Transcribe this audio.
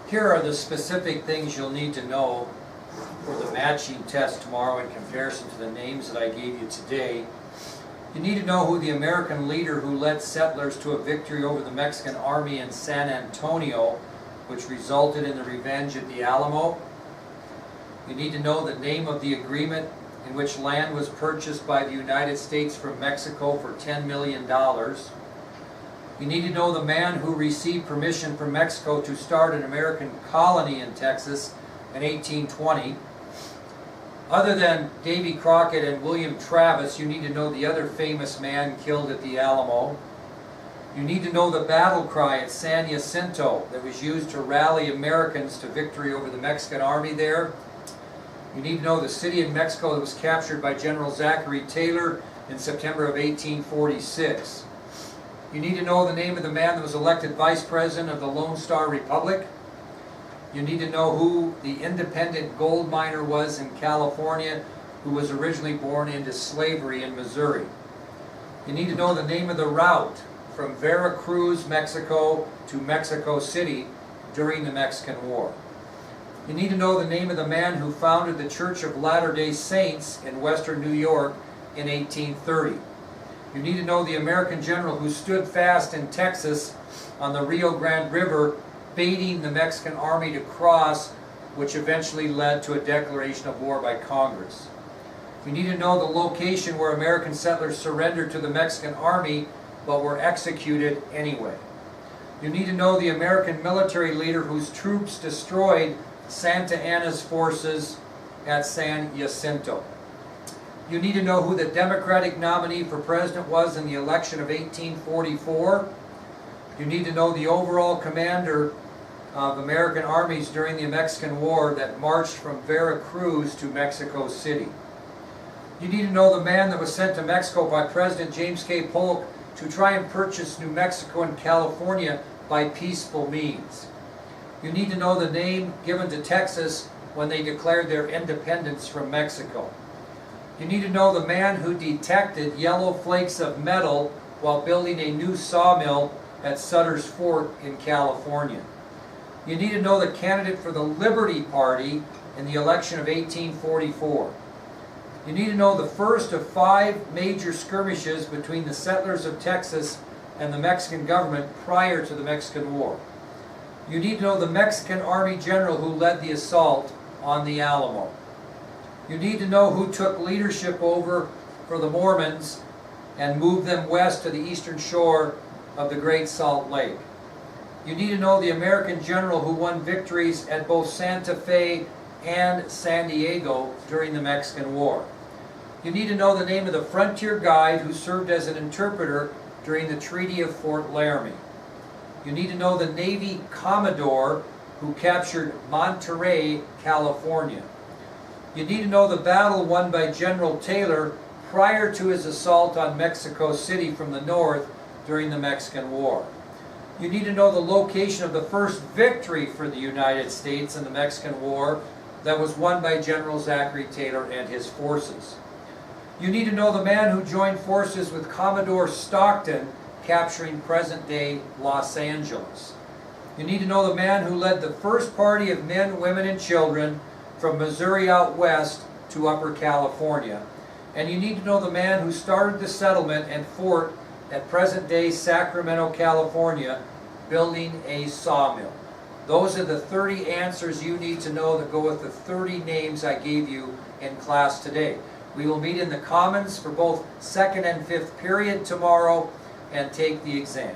Here are the specific things you'll need to know for the matching test tomorrow in comparison to the names that I gave you today. You need to know who the American leader who led settlers to a victory over the Mexican army in San Antonio, which resulted in the revenge at the Alamo. You need to know the name of the agreement in which land was purchased by the United States from Mexico for $10 million. You need to know the man who received permission from Mexico to start an American colony in Texas in 1820. Other than Davy Crockett and William Travis, you need to know the other famous man killed at the Alamo. You need to know the battle cry at San Jacinto that was used to rally Americans to victory over the Mexican army there. You need to know the city in Mexico that was captured by General Zachary Taylor in September of 1846. You need to know the name of the man that was elected vice president of the Lone Star Republic. You need to know who the independent gold miner was in California who was originally born into slavery in Missouri. You need to know the name of the route from Veracruz, Mexico to Mexico City during the Mexican War. You need to know the name of the man who founded the Church of Latter-day Saints in western New York in 1830. You need to know the American general who stood fast in Texas on the Rio Grande River, baiting the Mexican army to cross, which eventually led to a declaration of war by Congress. You need to know the location where American settlers surrendered to the Mexican army but were executed anyway. You need to know the American military leader whose troops destroyed Santa Anna's forces at San Jacinto. You need to know who the Democratic nominee for president was in the election of 1844. You need to know the overall commander of American armies during the Mexican War that marched from Veracruz to Mexico City. You need to know the man that was sent to Mexico by President James K. Polk to try and purchase New Mexico and California by peaceful means. You need to know the name given to Texas when they declared their independence from Mexico. You need to know the man who detected yellow flakes of metal while building a new sawmill at Sutter's Fort in California. You need to know the candidate for the Liberty Party in the election of 1844. You need to know the first of 5 major skirmishes between the settlers of Texas and the Mexican government prior to the Mexican War. You need to know the Mexican Army general who led the assault on the Alamo. You need to know who took leadership over for the Mormons and moved them west to the eastern shore of the Great Salt Lake. You need to know the American general who won victories at both Santa Fe and San Diego during the Mexican War. You need to know the name of the frontier guide who served as an interpreter during the Treaty of Fort Laramie. You need to know the Navy Commodore who captured Monterey, California. You need to know the battle won by General Taylor prior to his assault on Mexico City from the north during the Mexican War. You need to know the location of the first victory for the United States in the Mexican War that was won by General Zachary Taylor and his forces. You need to know the man who joined forces with Commodore Stockton capturing present-day Los Angeles. You need to know the man who led the first party of men, women, and children from Missouri out west to Upper California. And you need to know the man who started the settlement and fort at present-day Sacramento, California, building a sawmill. Those are the 30 answers you need to know that go with the 30 names I gave you in class today. We will meet in the Commons for both 2nd and 5th period tomorrow and take the exam.